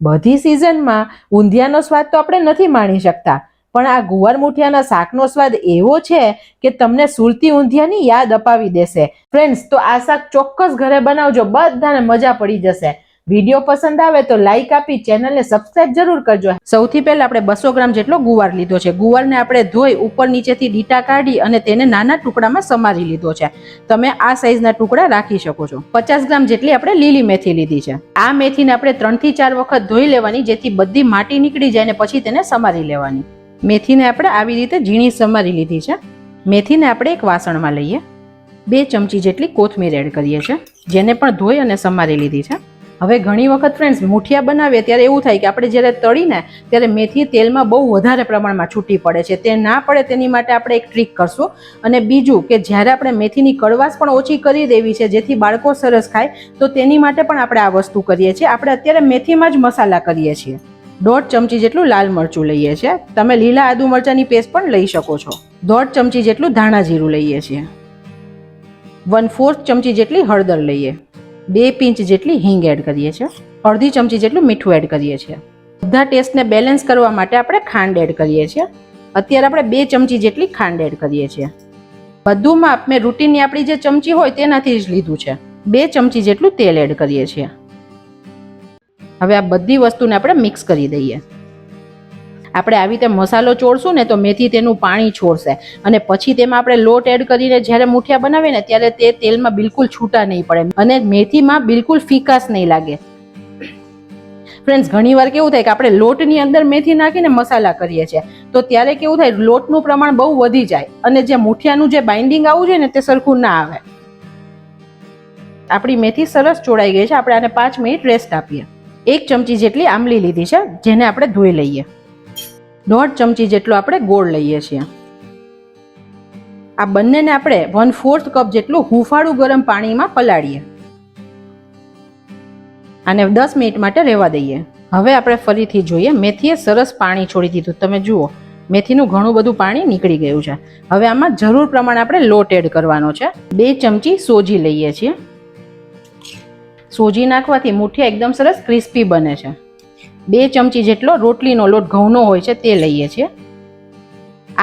બધી સિઝનમાં ઊંધિયાનો સ્વાદ તો આપણે નથી માણી શકતા, પણ આ ગુવાર મુઠિયાના શાકનો સ્વાદ એવો છે કે તમને સુરતી ઊંધિયાની યાદ અપાવી દેશે. ફ્રેન્ડ્સ, તો આ શાક ચોક્કસ ઘરે બનાવજો, બધાને મજા પડી જશે. વિડીયો પસંદ આવે તો લાઈક આપી ચેનલને સબસ્ક્રાઇબ જરૂર કરજો. સૌથી પહેલા આપણે 200 ગ્રામ જેટલો ગુવાર લીધો છે. ગુવારને આપણે ધોઈ ઉપર નીચેથી ડીટા કાઢી અને તેને નાના ટુકડામાં સમારી લીધો છે. તમે આ સાઈઝના ટુકડા રાખી શકો છો. 50 ગ્રામ જેટલી આપણે લીલી મેથી લીધી છે. આ મેથીને આપણે 3 થી 4 વખત ધોઈ લેવાની, જેથી બધી માટી નીકળી જાય અને પછી તેને સમારી લેવાની. મેથીને આપણે આવી રીતે ઝીણી સમારી લીધી છે. મેથીને આપણે એક વાસણમાં લઈએ. 2 ચમચી જેટલી કોથમીર એડ કરીએ છીએ, જેને પણ ધોઈ અને સમારી લીધી છે. હવે ઘણી વખત ફ્રેન્ડ્સ મુઠિયા બનાવીએ ત્યારે એવું થાય કે આપણે જ્યારે તળીને ત્યારે મેથી તેલમાં બહુ વધારે પ્રમાણમાં છૂટી પડે છે. તે ના પડે તેની માટે આપણે એક ટ્રીક કરશું. અને બીજું કે જ્યારે આપણે મેથીની કડવાશ પણ ઓછી કરી દેવી છે, જેથી બાળકો સરસ ખાય, તો તેની માટે પણ આપણે આ વસ્તુ કરીએ છીએ. આપણે અત્યારે મેથીમાં જ મસાલા કરીએ છીએ. 1.5 ચમચી જેટલું લાલ મરચું લઈએ છીએ. તમે લીલા આદુ મરચાની પેસ્ટ પણ લઈ શકો છો. 1.5 ચમચી જેટલું ધાણા જીરું લઈએ છીએ. 1/4 ચમચી જેટલી હળદર લઈએ. 2 પિંચ જેટલી હિંગ એડ કરીએ છીએ. અડધી ચમચી જેટલું મીઠું એડ કરીએ છીએ. બધા ટેસ્ટને બેલેન્સ કરવા માટે આપણે ખાંડ એડ કરીએ છીએ. અત્યારે આપણે 2 ચમચી જેટલી ખાંડ એડ કરીએ છીએ. બધું માપ મેં રૂટીનની આપણી જે ચમચી હોય તેનાથી જ લીધું છે. 2 ચમચી જેટલું તેલ એડ કરીએ છીએ. હવે આ બધી વસ્તુને આપણે મિક્સ કરી દઈએ. આપણે આવી રીતે મસાલો ચોળશું ને તો મેથી તેનું પાણી છોડશે, અને પછી તેમાં આપણે લોટ એડ કરીને જ્યારે મુઠિયા બનાવીએ ને ત્યારે તે તેલમાં બિલકુલ છૂટા નહીં પડે અને મેથીમાં બિલકુલ ફીકાશ નહીં લાગે. ફ્રેન્ડ્સ, ઘણીવાર કેવું થાય કે આપણે લોટની અંદર મેથી નાખીને મસાલા કરીએ છીએ, તો ત્યારે કેવું થાય, લોટનું પ્રમાણ બહુ વધી જાય અને જે મુઠિયાનું જે બાઇન્ડિંગ આવવું જોઈએ ને તે સરખું ના આવે. આપણી મેથી સરસ ચોળાઈ ગઈ છે. આપણે આને 5 મિનિટ રેસ્ટ આપીએ. 1 ચમચી જેટલી આંબલી લીધી છે, જેને આપણે ધોઈ લઈએ. 1.5 ચમચી જેટલો આપણે ગોળ લઈએ છીએ. આ બંનેને આપણે 1/4 કપ જેટલું હુંફાળું ગરમ પાણીમાં પલાળીએ. આને 10 મિનિટ માટે રહેવા દઈએ. હવે આપણે ફરીથી જોઈએ. મેથીએ સરસ પાણી છોડી દીધું. તમે જુઓ, મેથીનું ઘણું બધું પાણી નીકળી ગયું છે. હવે આમાં જરૂર પ્રમાણે આપણે લોટ એડ કરવાનો છે. 2 ચમચી સોજી લઈએ છીએ. સોજી નાખવાથી મુઠિયા એકદમ સરસ ક્રિસ્પી બને છે. 2 ચમચી જેટલો રોટલીનો લોટ ઘઉંનો હોય છે તે લઈએ છીએ.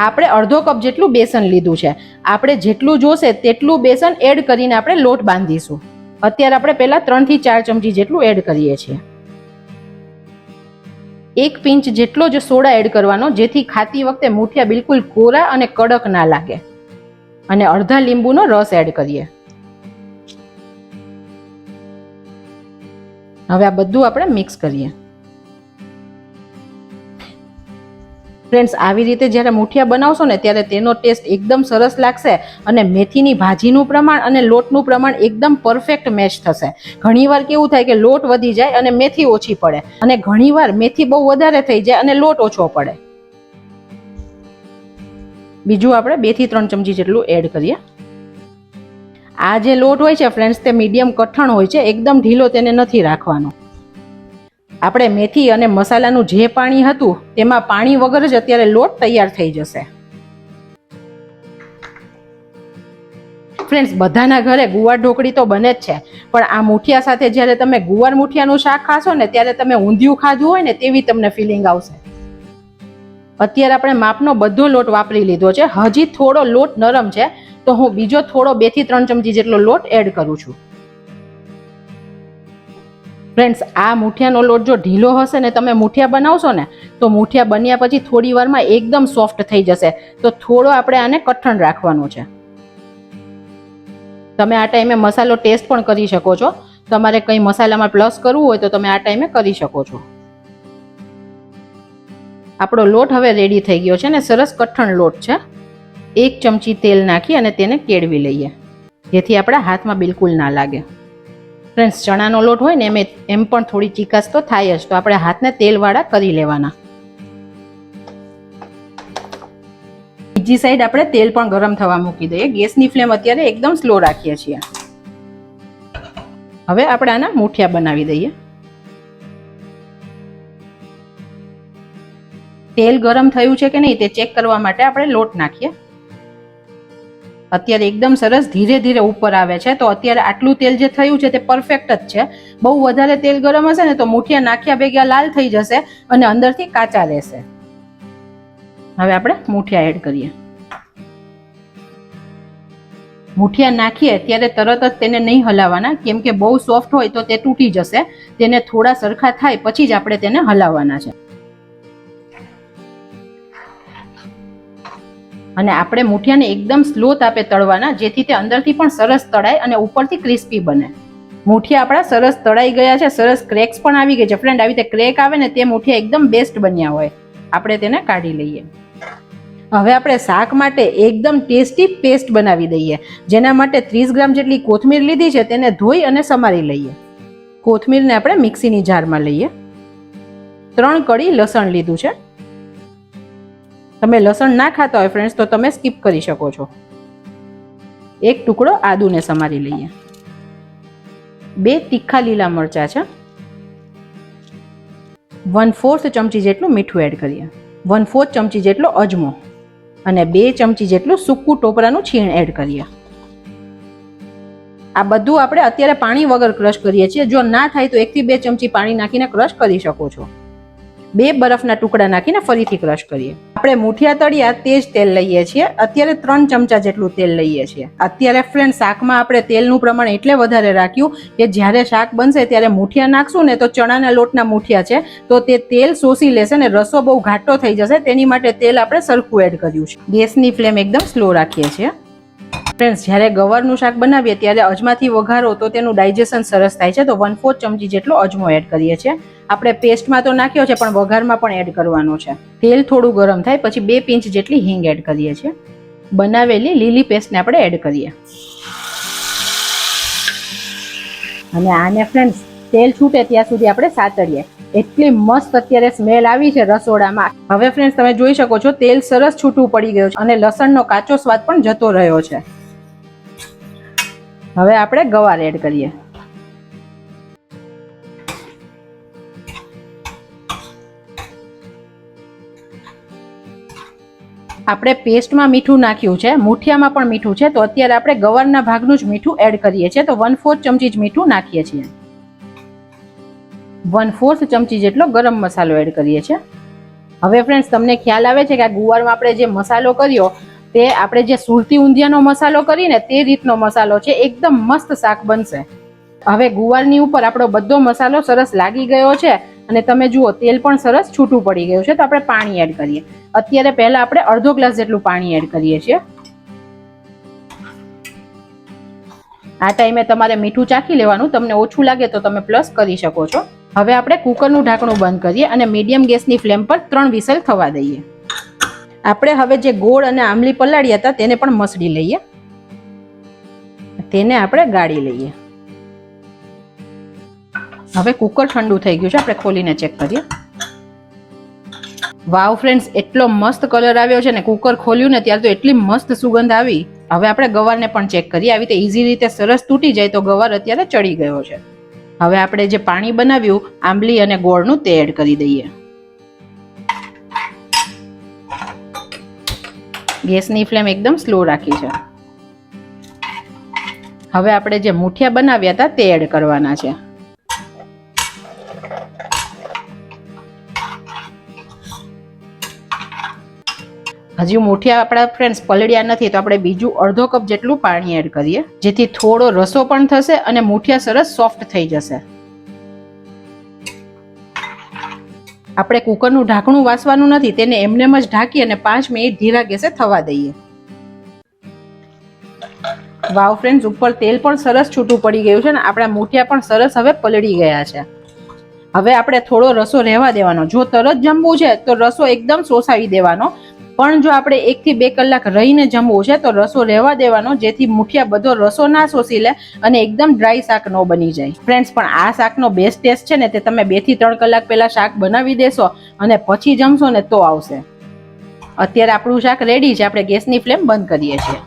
આપણે અડધો કપ જેટલું બેસન લીધું છે. આપણે જેટલું જોશે તેટલું બેસન એડ કરીને આપણે લોટ બાંધીશું. અત્યારે આપણે પહેલા 3 થી 4 ચમચી જેટલું એડ કરીએ છીએ. 1 પિંચ જેટલો જ સોડા એડ કરવાનો, જેથી ખાતી વખતે મુઠિયા બિલકુલ કોરા અને કડક ના લાગે. અને અડધા લીંબુનો રસ એડ કરીએ. હવે આ બધું આપણે મિક્સ કરીએ. ફ્રેન્ડ્સ, આવી રીતે જ્યારે મુઠિયા બનાવશો ને ત્યારે તેનો ટેસ્ટ એકદમ સરસ લાગશે અને મેથીની ભાજીનું પ્રમાણ અને લોટનું પ્રમાણ એકદમ પરફેક્ટ મેચ થશે. ઘણીવાર કેવું થાય કે લોટ વધી જાય અને મેથી ઓછી પડે, અને ઘણીવાર મેથી બહુ વધારે થઈ જાય અને લોટ ઓછો પડે. બીજું આપણે 2 થી 3 ચમચી જેટલું એડ કરીએ. આ જે લોટ હોય છે ફ્રેન્ડ્સ, તે મીડિયમ કઠણ હોય છે. એકદમ ઢીલો તેને નથી રાખવાનો. આપણે મેથી અને મસાલાનું જે પાણી હતું તેમાં પાણી વગર જ અત્યારે લોટ તૈયાર થઈ જશે. ફ્રેન્ડ્સ, બધાના ઘરે ગુવાર ઢોકળી તો બને જ છે, પણ આ મુઠિયા સાથે જ્યારે તમે ગુવાર મુઠિયાનું શાક ખાશો ને ત્યારે તમે ઊંધિયું ખાધું હોય ને તેવી તમને ફિલિંગ આવશે. અત્યારે આપણે માપનો બધો લોટ વાપરી લીધો છે. હજી થોડો લોટ નરમ છે, તો હું બીજો થોડો 2 થી 3 ચમચી જેટલો લોટ એડ કરું છું. ફ્રેન્ડ્સ, આ મુઠિયાનો લોટ જો ઢીલો હશે ને તમે મુઠિયા બનાવશો ને તો મુઠિયા બન્યા પછી થોડી વારમાં એકદમ સોફ્ટ થઈ જશે. તો થોડો આપણે આને કઠણ રાખવાનો છે. તમે આ ટાઈમે મસાલો ટેસ્ટ પણ કરી શકો છો. તમારે કંઈ મસાલામાં પ્લસ કરવું હોય તો તમે આ ટાઈમે કરી શકો છો. આપણો લોટ હવે રેડી થઈ ગયો છે ને સરસ કઠણ લોટ છે. 1 ચમચી તેલ નાખી અને તેને કેળવી લઈએ, જેથી આપણા હાથમાં બિલકુલ ના લાગે. ફ્રેન્ડ્સ, ચણાનો લોટ હોય ને એમ પણ થોડી ચીકાશ તો થાય જ, તો આપણે હાથને તેલવાળા કરી લેવાના. બીજી સાઈડ આપણે તેલ પણ ગરમ થવા મૂકી દઈએ. ગેસની ફ્લેમ અત્યારે એકદમ સ્લો રાખીએ છીએ. હવે આપણે આના મુઠિયા બનાવી દઈએ. તેલ ગરમ થયું છે કે નહીં તે ચેક કરવા માટે આપણે લોટ નાખીએ. અત્યારે એકદમ સરસ ધીરે ધીરે ઉપર આવે છે. તો અત્યારે આટલું તેલ જે થયું છે તે પરફેક્ટ જ છે. બહુ વધારે તેલ ગરમ હશે ને તો મુઠિયા નાખ્યા ભેગા લાલ થઈ જશે અને અંદરથી કાચા રહેશે. હવે આપણે મુઠિયા એડ કરીએ. મુઠિયા નાખીએ ત્યારે તરત જ તેને નહીં હલાવવાના, કેમ કે બહુ સોફ્ટ હોય તો તે તૂટી જશે. તેને થોડા સરખા થાય પછી જ આપણે તેને હલાવવાના છે. અને આપણે મુઠિયાને એકદમ સ્લો તાપે તળવાના, જેથી તે અંદરથી પણ સરસ તળાય અને ઉપરથી ક્રિસ્પી બને. મુઠિયા આપણા સરસ તળાઈ ગયા છે, સરસ ક્રેક્સ પણ આવી ગઈ છે. ફ્રેન્ડ, આવી રીતે ક્રેક આવે ને તે મુઠિયા એકદમ બેસ્ટ બન્યા હોય. આપણે તેને કાઢી લઈએ. હવે આપણે શાક માટે એકદમ ટેસ્ટી પેસ્ટ બનાવી દઈએ. જેના માટે 30 ગ્રામ જેટલી કોથમીર લીધી છે, તેને ધોઈ અને સમારી લઈએ. કોથમીરને આપણે મિક્સીની જારમાં લઈએ. 3 કળી લસણ લીધું છે. તમે લસણ ના ખાતા હોય ફ્રેન્ડ્સ તો તમે સ્કીપ કરી શકો છો. 1 ટુકડો આદુને સમારી લઈએ. 2 તીખા લીલા મરચા છે. 1/4 ચમચી જેટલું મીઠું એડ કરીએ. 1/4 ચમચી જેટલો અજમો અને 2 ચમચી જેટલું સૂકું ટોપરાનું છીણ એડ કરીએ. આ બધું આપણે અત્યારે પાણી વગર ક્રશ કરીએ છીએ. જો ના થાય તો 1 થી 2 ચમચી પાણી નાખીને ક્રશ કરી શકો છો. 2 બરફના ટુકડા નાખીને ફરીથી ક્રશ કરીએ. આપણે મુઠિયા તળિયા તે જ તેલ લઈએ છીએ. અત્યારે 3 ચમચા જેટલું તેલ લઈએ છીએ. અત્યારે ફ્રેન્ડ, શાકમાં આપણે તેલનું પ્રમાણ એટલે વધારે રાખ્યું કે જ્યારે શાક બનશે ત્યારે મુઠિયા નાખશું ને તો ચણાના લોટના મુઠિયા છે તો તે તેલ શોષી લેશે ને રસો બહુ ઘાટો થઈ જશે. તેની માટે તેલ આપણે સરખું એડ કર્યું છે. ગેસની ફ્લેમ એકદમ સ્લો રાખીએ છીએ. ફ્રેન્ડ્સ, જ્યારે ગવારનું શાક બનાવીએ ત્યારે અજમાથી વઘારો તો તેનું ડાયજેશન સરસ થાય છે. તો 1/4 ચમચી જેટલો અજમો એડ કરીએ છીએ. આપણે પેસ્ટમાં તો નાખ્યો છે પણ વઘારમાં પણ એડ કરવાનો છે. તેલ થોડું ગરમ થાય પછી 2 પિંચ જેટલી હિંગ એડ કરીએ છીએ. બનાવેલી લીલી પેસ્ટને આપણે એડ કરીએ. અને આને ફ્રેન્ડ્સ તેલ છૂટે ત્યાં સુધી આપણે સાતળીએ. એટલી મસ્ત અત્યારે સ્મેલ આવી છે રસોડામાં. હવે ફ્રેન્ડ્સ, તમે જોઈ શકો છો તેલ સરસ છૂટું પડી ગયું છે અને લસણનો કાચો સ્વાદ પણ જતો રહ્યો છે. હવે આપણે ગવાર એડ કરીએ. આપણે પેસ્ટમાં મીઠું નાખ્યું છે, મુઠિયામાં પણ મીઠું છે, તો અત્યારે આપણે ગવારના ભાગનું જ મીઠું એડ કરીએ છીએ. તો 1/4 ચમચી જ મીઠું નાખીએ છીએ. 1/4 ચમચી જેટલો ગરમ મસાલો એડ કરીએ છીએ. હવે ફ્રેન્ડ્સ, તમને ખ્યાલ આવે છે કે આ ગુવારમાં આપણે જે મસાલો કર્યો તે આપણે જે સુરતી ઊંધિયાનો મસાલો કરીને તે રીતનો મસાલો છે. એકદમ મસ્ત શાક બનશે. હવે ગુવારની ઉપર આપણો બધો મસાલો સરસ લાગી ગયો છે અને તમે જુઓ તેલ પણ સરસ છૂટું પડી ગયું છે. તો આપણે પાણી એડ કરીએ. અત્યારે પહેલા આપણે અડધો ગ્લાસ જેટલું પાણી એડ કરીએ છીએ. આ ટાઈમે તમારે મીઠું ચાખી લેવાનું. તમને ઓછું લાગે તો તમે પ્લસ કરી શકો છો. હવે આપણે કુકરનું ઢાંકણું બંધ કરીએ અને મીડિયમ ગેસની ફ્લેમ પર 3 વિસલ થવા દઈએ. આપણે હવે જે ગોળ અને આંબલી પલાળ્યા હતા તેને પણ મસળી લઈએ. તેને આપણે ગાળી લઈએ. હવે કુકર ઠંડુ થઈ ગયું છે. આપણે ખોલીને ચેક કરીએ. વાવ ફ્રેન્ડ્સ, એટલો મસ્ત કલર આવ્યો છે ને કુકર ખોલ્યું ને ત્યારે તો એટલી મસ્ત સુગંધ આવી. હવે આપણે ગવારને પણ ચેક કરીએ. આવી રીતે ઈઝી રીતે સરસ તૂટી જાય તો ગવાર અત્યારે ચડી ગયો છે. હવે આપણે જે પાણી બનાવ્યું આંબલી અને ગોળનું તે એડ કરી દઈએ. ગેસની ફ્લેમ એકદમ સ્લો રાખી છે. હવે આપણે જે મુઠિયા બનાવ્યા હતા તે એડ કરવાના છે. હજી મુઠિયા આપણા ફ્રેન્ડ્સ પલળ્યા નથી તો આપણે બીજું અડધો કપ જેટલું પાણી એડ કરીએ, જેથી થોડો રસો પણ થશે અને મુઠિયા સરસ સોફ્ટ થઈ જશે. આપણે કુકરનું ઢાંકણું વાસવાનું નથી, તેને એમનેમ જ ઢાંકી અને 5 મિનિટ ધીરા ગેસે થવા દઈએ. વાવ ફ્રેન્ડ્સ, ઉપર તેલ પણ સરસ છૂટું પડી ગયું છે ને આપણા મુઠિયા પણ સરસ હવે પલળી ગયા છે. હવે આપણે થોડો રસો રહેવા દેવાનો. જો તરત જમવું છે તો રસો એકદમ શોષાવી દેવાનો, પણ જો આપણે 1 થી 2 કલાક રહીને જમવું છે તો રસો રહેવા દેવાનો, જેથી મુઠિયા બધો રસો ના શોષી લે અને એકદમ ડ્રાય શાક ન બની જાય. ફ્રેન્ડ્સ, પણ આ શાકનો બેસ્ટ ટેસ્ટ છે ને તે તમે 2 થી 3 કલાક પહેલા શાક બનાવી દેશો અને પછી જમશો ને તો આવશે. અત્યારે આપણું શાક રેડી છે. આપણે ગેસની ફ્લેમ બંધ કરીએ છીએ.